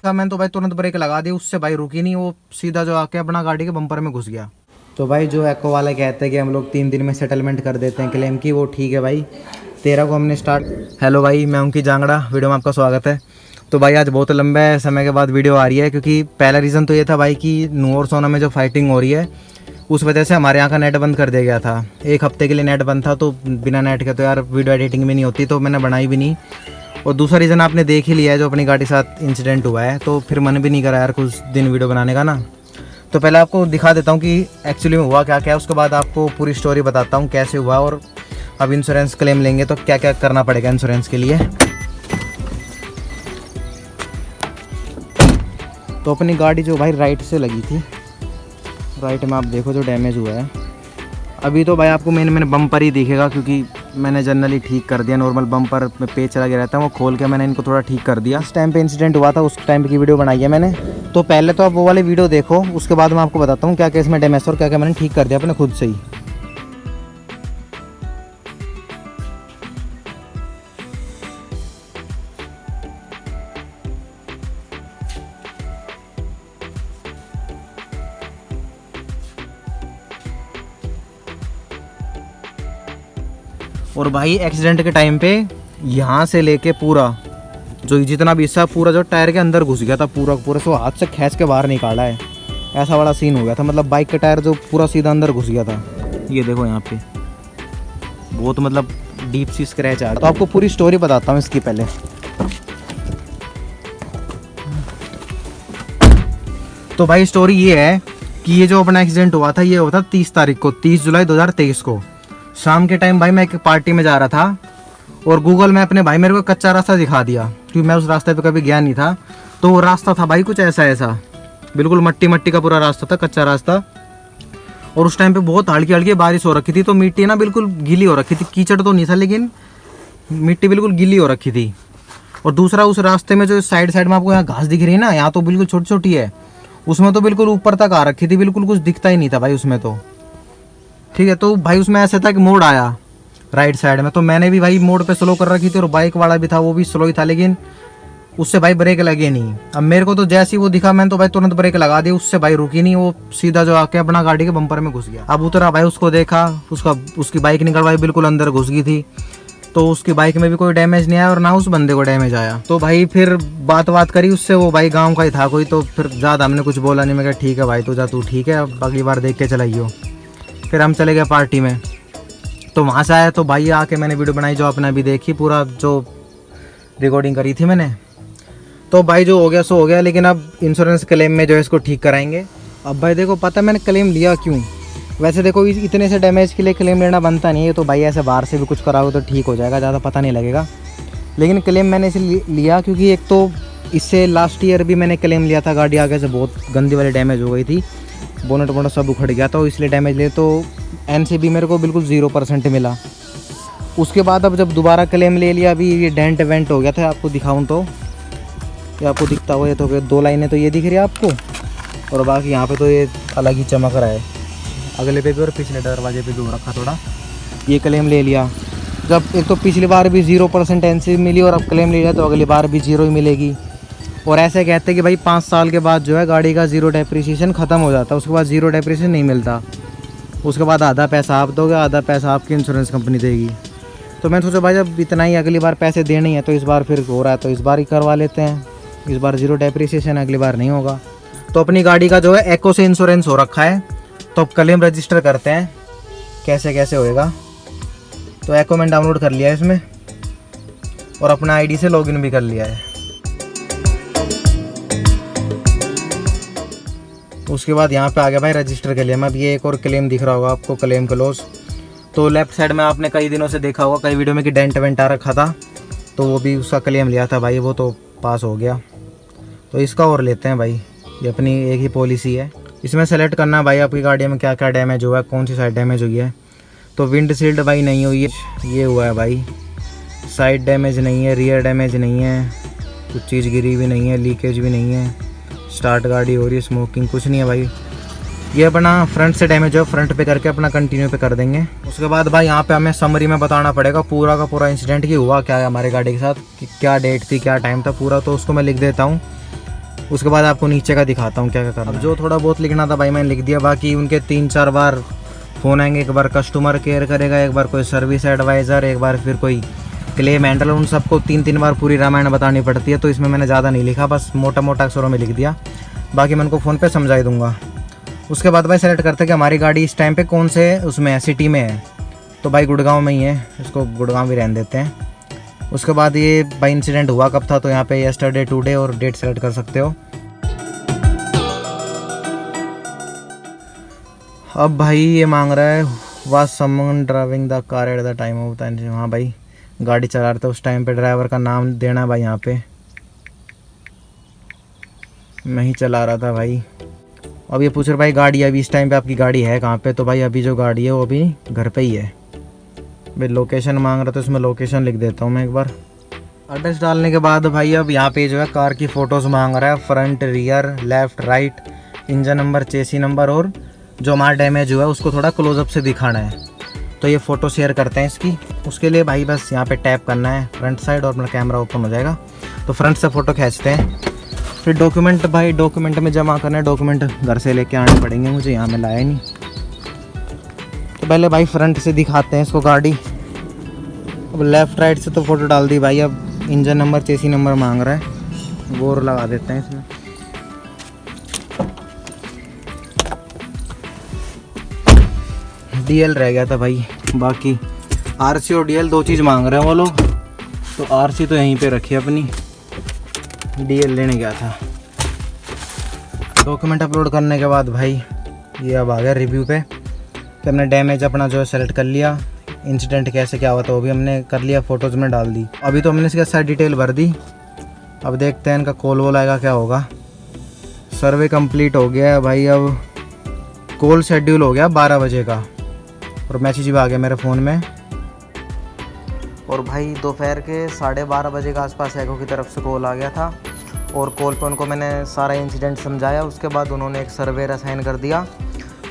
मैंने तो भाई तुरंत ब्रेक लगा दी, उससे भाई रुकी नहीं, वो सीधा जो आके अपना गाड़ी के बम्पर में घुस गया। तो भाई जो एको वाले कहते हैं कि हम लोग 3 दिन में सेटलमेंट कर देते हैं क्लेम की, वो ठीक है भाई। 13 को हमने स्टार्ट। हेलो भाई, मैं उनकी जांगड़ा, वीडियो में आपका स्वागत है। तो भाई आज बहुत लंबे समय के बाद वीडियो आ रही है, क्योंकि पहला रीज़न तो ये था भाई कि नूर और सोना में जो फाइटिंग हो रही है उस वजह से हमारे यहाँ का नेट बंद कर दिया गया था। 1 हफ्ते के लिए नेट बंद था, तो बिना नेट के तो यार वीडियो एडिटिंग भी नहीं होती, तो मैंने बनाई भी नहीं। और दूसरा रीज़न आपने देख ही लिया है, जो अपनी गाड़ी के साथ इंसिडेंट हुआ है, तो फिर मन भी नहीं करा यार कुछ दिन वीडियो बनाने का ना। तो पहले आपको दिखा देता हूँ कि एक्चुअली में हुआ क्या क्या, उसके बाद आपको पूरी स्टोरी बताता हूँ कैसे हुआ, और अब इंश्योरेंस क्लेम लेंगे तो क्या क्या करना पड़ेगा इंश्योरेंस के लिए। तो अपनी गाड़ी जो भाई राइट से लगी थी, राइट में आप देखो जो डैमेज हुआ है। अभी तो भाई आपको मैंने बम्पर ही दिखेगा, क्योंकि मैंने जनरली ठीक कर दिया। नॉर्मल बम्पर में पेच लगे रहता है, वो खोल के मैंने इनको थोड़ा ठीक कर दिया। उस टाइम पे इंसिडेंट हुआ था, उस टाइम की वीडियो बनाई है मैंने। तो पहले तो आप वो वाली वीडियो देखो, उसके बाद मैं आपको बताता हूँ क्या क्या इसमें डैमेज और क्या क्या मैंने ठीक कर दिया अपने खुद से ही। और भाई एक्सीडेंट के टाइम पे यहाँ से लेके पूरा जो जितना भी हिस्सा पूरा जो टायर के अंदर घुस गया था, पूरा सो हाथ से खींच के बाहर निकाला है। ऐसा वाला सीन हो गया था, मतलब बाइक का टायर जो पूरा सीधा अंदर घुस गया था। ये देखो यहाँ पे बहुत मतलब डीप सी स्क्रैच आ रहा। तो आपको पूरी स्टोरी बताता हूँ इसकी पहले। तो भाई स्टोरी ये है कि ये जो अपना एक्सीडेंट हुआ था, ये हुआ था 30 तारीख को, 30 जुलाई 2023 को शाम के टाइम। भाई मैं एक पार्टी में जा रहा था, और गूगल मैप ने भाई मेरे को कच्चा रास्ता दिखा दिया, क्योंकि मैं उस रास्ते पे कभी गया नहीं था। तो वो रास्ता था भाई कुछ ऐसा बिल्कुल मट्टी का पूरा रास्ता था, कच्चा रास्ता। और उस टाइम पे बहुत हल्की बारिश हो रखी थी, तो मिट्टी ना बिल्कुल गीली हो रखी थी। कीचड़ तो नहीं था, लेकिन मिट्टी बिल्कुल गीली हो रखी थी। और दूसरा, उस रास्ते में जो साइड में आपको यहाँ घास दिख रही है ना, यहाँ तो बिल्कुल छोटी छोटी है, उसमें तो बिल्कुल ऊपर तक आ रखी थी, बिल्कुल कुछ दिखता ही नहीं था भाई उसमें तो। ठीक है, तो भाई उसमें ऐसा था कि मोड़ आया राइट साइड में, तो मैंने भी भाई मोड़ पे स्लो कर रखी थी, और बाइक वाला भी था वो भी स्लो ही था, लेकिन उससे भाई ब्रेक लगे नहीं। अब मेरे को तो जैसे ही वो दिखा, मैंने तो भाई तुरंत ब्रेक लगा दी, उससे भाई रुकी नहीं, वो सीधा जो आके अपना गाड़ी के बम्पर में घुस गया। अब उतरा भाई, उसको देखा, उसकी बाइक निकल भाई बिल्कुल अंदर घुस गई थी। तो उसकी बाइक में भी कोई डैमेज नहीं आया, और ना उस बंदे को डैमेज आया। तो भाई फिर बात करी उससे, वो भाई गाँव का ही था कोई, तो फिर ज़्यादा हमने कुछ बोला नहीं। मैं कहा ठीक है भाई, तू जा, तू ठीक है, अब अगली बार देख के चलाइयो। फिर हम चले गए पार्टी में। तो वहाँ से आया तो भाई आके मैंने वीडियो बनाई, जो आपने अभी देखी, पूरा जो रिकॉर्डिंग करी थी मैंने। तो भाई जो हो गया सो हो गया, लेकिन अब इंश्योरेंस क्लेम में जो है इसको ठीक कराएंगे। अब भाई देखो, पता मैंने क्लेम लिया क्यों? वैसे देखो इतने से डैमेज के लिए क्लेम लेना बनता नहीं है, तो भाई ऐसे बाहर से भी कुछ कराओ तो ठीक हो जाएगा, ज़्यादा पता नहीं लगेगा। लेकिन क्लेम मैंने इसे लिया क्योंकि एक तो इससे लास्ट ईयर भी मैंने क्लेम लिया था, गाड़ी आगे से बहुत गंदी वाली डैमेज हो गई थी, बोनट सब उखड़ गया था, इसलिए डैमेज ले। तो एनसीबी मेरे को बिल्कुल 0% मिला। उसके बाद अब जब दोबारा क्लेम ले लिया, अभी ये डेंट वेंट हो गया था। आपको दिखाऊं तो ये आपको दिखता हुआ, ये तो 2 लाइनें तो ये दिख रही है आपको, और बाकी यहाँ पे तो ये अलग ही चमक रहा है, अगले पे भी और पिछले दरवाजे पे भी हो रखा थोड़ा। ये क्लेम ले लिया, जब एक तो पिछली बार भी 0% एनसीबी मिली, और अब क्लेम ले लिया तो अगली बार भी 0 ही मिलेगी। और ऐसे कहते हैं कि भाई 5 साल के बाद जो है गाड़ी का 0 डेप्रिसिएशन ख़त्म हो जाता है, उसके बाद 0 डेप्रिसिएशन नहीं मिलता। उसके बाद आधा पैसा आप दोगे, आधा पैसा आपकी इंश्योरेंस कंपनी देगी। तो मैं सोचा भाई जब इतना ही अगली बार पैसे देने ही है, तो इस बार फिर हो रहा है तो इस बार ही करवा लेते हैं। इस बार 0 डेप्रिसिएशन, अगली बार नहीं होगा। तो अपनी गाड़ी का जो है एको से इंश्योरेंस हो रखा है, तो अब क्लेम रजिस्टर करते हैं कैसे होएगा। तो एको मैंने डाउनलोड कर लिया है इसमें, और अपना आईडी से लॉगिन भी कर लिया है। उसके बाद यहाँ पे आ गया भाई रजिस्टर के लिए। मैं अब ये एक और क्लेम दिख रहा होगा आपको, क्लेम क्लोज। तो लेफ्ट साइड में आपने कई दिनों से देखा होगा कई वीडियो में कि डेंट वेंट आ रखा था, तो वो भी उसका क्लेम लिया था भाई, वो तो पास हो गया। तो इसका और लेते हैं भाई, ये अपनी एक ही पॉलिसी है। इसमें सेलेक्ट करना भाई आपकी गाड़ी में क्या क्या डैमेज हुआ है, कौन सी साइड डैमेज हुई है। तो विंड शील्ड भाई नहीं हुई है, ये हुआ है भाई। साइड डैमेज नहीं है, रियर डैमेज नहीं है, कुछ चीज़ गिरी भी नहीं है, लीकेज भी नहीं है, स्टार्ट गाड़ी हो रही है, स्मोकिंग कुछ नहीं है भाई। ये अपना फ्रंट से डैमेज है, फ्रंट पे करके अपना कंटिन्यू पे कर देंगे। उसके बाद भाई यहाँ पे हमें समरी में बताना पड़ेगा पूरा का पूरा इंसिडेंट कि हुआ क्या है हमारे गाड़ी के साथ, कि क्या डेट थी, क्या टाइम था पूरा, तो उसको मैं लिख देता हूँ। उसके बाद आपको नीचे का दिखाता हूँ क्या क्या करना है। जो थोड़ा बहुत लिखना था भाई मैंने लिख दिया, बाकी उनके 3-4 बार फ़ोन आएंगे। एक बार कस्टमर केयर करेगा, एक बार कोई सर्विस एडवाइज़र, एक बार फिर कोई क्लेम हैंडलर। उन सबको 3-3 बार पूरी रामायण बतानी पड़ती है, तो इसमें मैंने ज़्यादा नहीं लिखा, बस मोटा मोटा अक्षरों में लिख दिया। बाकी मैं उनको फ़ोन पे समझा ही दूँगा। उसके बाद भाई सेलेक्ट करते हैं कि हमारी गाड़ी इस टाइम पे कौन से उसमें है, सिटी में है। तो भाई गुड़गांव में ही है, इसको गुड़गांव भी रहने देते हैं। उसके बाद ये भाई इंसिडेंट हुआ कब था, तो यहाँ पे यस्टरडे, टुडे और डेट सेलेक्ट कर सकते हो। अब भाई ये मांग रहा है was someone driving the car at the time of the. हाँ भाई गाड़ी चला रहे थे उस टाइम पे, ड्राइवर का नाम देना है भाई। यहाँ पे मैं ही चला रहा था भाई। अब ये पूछ रहे भाई गाड़ी अभी इस टाइम पे आपकी गाड़ी है कहाँ पे, तो भाई अभी जो गाड़ी है वो अभी घर पे ही है भाई। लोकेशन मांग रहा था, उसमें लोकेशन लिख देता हूँ मैं एक बार। एड्रेस डालने के बाद भाई अब यहाँ पे जो है कार की फ़ोटोज़ मांग रहा है, front, rear, left, right, engine number, चेसी नंबर, और जो हमारा डैमेज हुआ है उसको थोड़ा क्लोजअप से दिखाना है। तो ये फ़ोटो शेयर करते हैं इसकी। उसके लिए भाई बस यहाँ पे टैप करना है फ्रंट साइड और अपना कैमरा ओपन हो जाएगा। तो फ्रंट से फ़ोटो खींचते हैं। फिर डॉक्यूमेंट भाई डॉक्यूमेंट में जमा करना है, डॉक्यूमेंट घर से लेके आने पड़ेंगे मुझे, यहाँ में लाया नहीं। तो पहले भाई फ्रंट से दिखाते हैं इसको गाड़ी। अब लेफ़्ट राइट से तो फ़ोटो डाल दी भाई। अब इंजन नंबर, चेसी नंबर मांग रहा है, बोर लगा देते हैं इसमें। डीएल रह गया था भाई, बाकी आरसी और डीएल 2 चीज़ मांग रहे हैं वो लोग। तो आरसी तो यहीं पे रखी अपनी, डीएल लेने गया था। डॉक्यूमेंट अपलोड करने के बाद भाई ये अब आ गया रिव्यू पे। फिर हमने डैमेज अपना जो है सेलेक्ट कर लिया, इंसिडेंट कैसे क्या हुआ था वो भी हमने कर लिया, फ़ोटोज़ में डाल दी। अभी तो हमने इसका सारी डिटेल भर दी। अब देखते हैं इनका कॉल वॉल आएगा क्या होगा। सर्वे कंप्लीट हो गया है भाई। अब कॉल शेड्यूल हो गया 12 बजे का, और मैसेज भी आ गया मेरे फ़ोन में। और भाई दोपहर के 12:30 बजे के आसपास एको की तरफ से कॉल आ गया था, और कॉल पे उनको मैंने सारा इंसिडेंट समझाया। उसके बाद उन्होंने एक सर्वेयर असाइन कर दिया,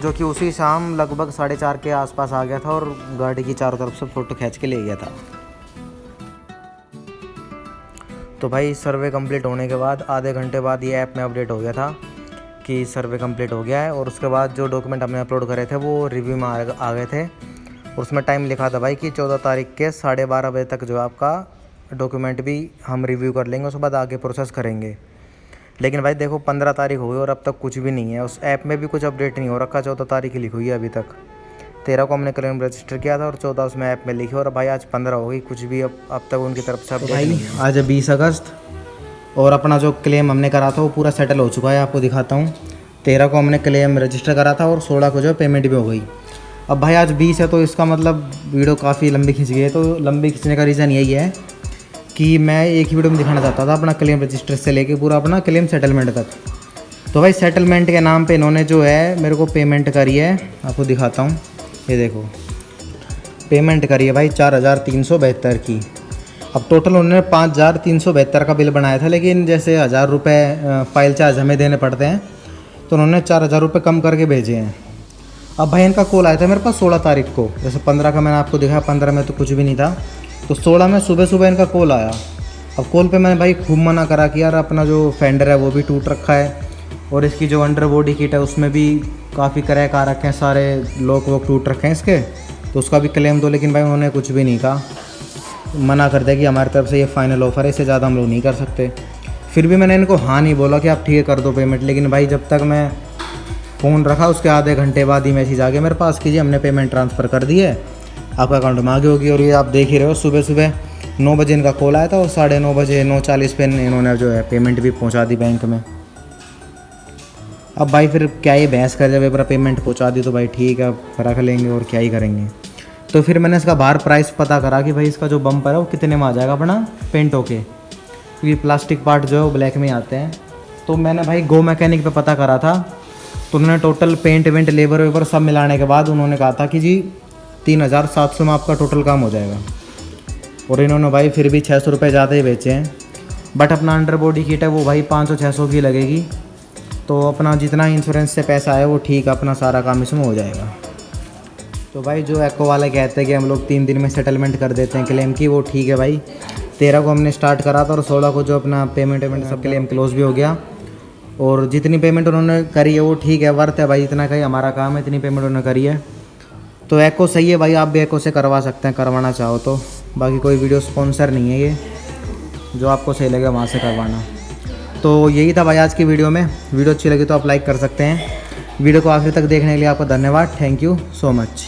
जो कि उसी शाम लगभग 4:30 के आसपास आ गया था, और गाड़ी की चारों तरफ से फ़ोटो खींच के ले गया था। तो भाई सर्वे कंप्लीट होने के बाद आधे घंटे बाद ये ऐप में अपडेट हो गया था कि सर्वे कंप्लीट हो गया है। और उसके बाद जो डॉक्यूमेंट हमने अपलोड करे थे वो रिव्यू में आ गए थे, और उसमें टाइम लिखा था भाई कि 14 तारीख के 12:30 बजे तक जो आपका डॉक्यूमेंट भी हम रिव्यू कर लेंगे, उसके बाद आगे प्रोसेस करेंगे। लेकिन भाई देखो 15 तारीख हो गई और अब तक कुछ भी नहीं है। उस ऐप में भी कुछ अपडेट नहीं हो रखा। 14 तारीख लिखी हुई है अभी तक। 13 को हमने क्लेम रजिस्टर किया था और 14 उसमें ऐप में लिखी, और भाई आज 15 हो गई, कुछ भी अब तक उनकी तरफ से अपडेट नहीं है। आज 20 अगस्त, और अपना जो क्लेम हमने करा था वो पूरा सेटल हो चुका है। आपको दिखाता हूँ। 13 को हमने क्लेम रजिस्टर करा था और 16 को जो पेमेंट भी हो गई। अब भाई आज 20 है, तो इसका मतलब वीडियो काफ़ी लंबी खिंच गई है। तो लंबी खींचने का रीज़न यही है कि मैं एक ही वीडियो में दिखाना चाहता था अपना क्लेम रजिस्टर से लेके पूरा अपना क्लेम सेटलमेंट तक। तो भाई सेटलमेंट के नाम पे इन्होंने जो है मेरे को पेमेंट करी है, आपको दिखाता हूँ। ये देखो पेमेंट करी है भाई 4,372 की। अब टोटल उन्होंने 5,372 का बिल बनाया था, लेकिन जैसे 1,000 रुपये फाइल चार्ज हमें देने पड़ते हैं, तो उन्होंने 4,000 रुपये कम करके भेजे हैं। अब भाई इनका कॉल आया था मेरे पास 16 तारीख को। जैसे 15 का मैंने आपको दिखाया, 15 में तो कुछ भी नहीं था, तो 16 में सुबह सुबह इनका कॉल आया। अब कॉल पे मैंने भाई खूब मना करा कि यार अपना जो फेंडर है वो भी टूट रखा है, और इसकी जो अंडर बॉडी किट है उसमें भी काफ़ी क्रैक आ रखे हैं, सारे लॉक वॉक टूट रखे हैं इसके, तो उसका भी क्लेम दो। लेकिन भाई उन्होंने कुछ भी नहीं कहा, मना कर दिया कि हमारी तरफ से ये फाइनल ऑफ़र है, इससे ज़्यादा हम लोग नहीं कर सकते। फिर भी मैंने इनको हाँ नहीं बोला कि आप ठीक है कर दो पेमेंट। लेकिन भाई जब तक मैं फ़ोन रखा उसके आधे घंटे बाद ही मैसेज आ गया मेरे पास कि जी हमने पेमेंट ट्रांसफ़र कर दी है, आपका अकाउंट में आगे होगी। और ये आप देख ही रहे हो, सुबह सुबह 9 बजे इनका कॉल आया था, और 9:30 बजे 9:40 पे इन्होंने जो है पेमेंट भी पहुंचा दी बैंक में। अब भाई फिर क्या ही बहस कर, जब पूरा पेमेंट पहुंचा दी तो भाई ठीक है, अब रख लेंगे और क्या ही करेंगे। तो फिर मैंने इसका बाहर प्राइस पता करा कि भाई इसका जो बम्पर है वो कितने में आ जाएगा अपना पेंट होके, क्योंकि प्लास्टिक पार्ट जो है वो ब्लैक में ही आते हैं। तो मैंने भाई गो मैकेनिक पे पता करा था, तो उन्होंने टोटल पेंट वेंट लेबर वेबर सब मिलाने के बाद उन्होंने कहा था कि जी 3,700 में आपका टोटल काम हो जाएगा। और इन्होंने भाई फिर भी 600 रुपये ज़्यादा ही बेचे हैं। बट अपना अंडर बॉडी किट है वो भाई 500-600 की लगेगी, तो अपना जितना इंश्योरेंस से पैसा आया वो ठीक, अपना सारा काम इसमें हो जाएगा। तो भाई जो एको वाले कहते हैं कि हम लोग 3 दिन में सेटलमेंट कर देते हैं क्लेम की, वो ठीक है भाई। 13 को हमने स्टार्ट करा था और 16 को जो अपना पेमेंट सब क्लेम क्लोज भी हो गया। और जितनी पेमेंट उन्होंने करी है वो ठीक है, वर्थ है भाई, इतना का ही हमारा काम है, इतनी पेमेंट उन्होंने करी है। तो एको सही है भाई, आप भी एको से करवा सकते हैं करवाना चाहो तो। बाकी कोई वीडियो स्पॉन्सर नहीं है ये, जो आपको सही लगे वहाँ से करवाना। तो यही था भाई आज की वीडियो में। वीडियो अच्छी लगी तो आप लाइक कर सकते हैं। वीडियो को आखिर तक देखने के लिए आपका धन्यवाद। Thank you so much.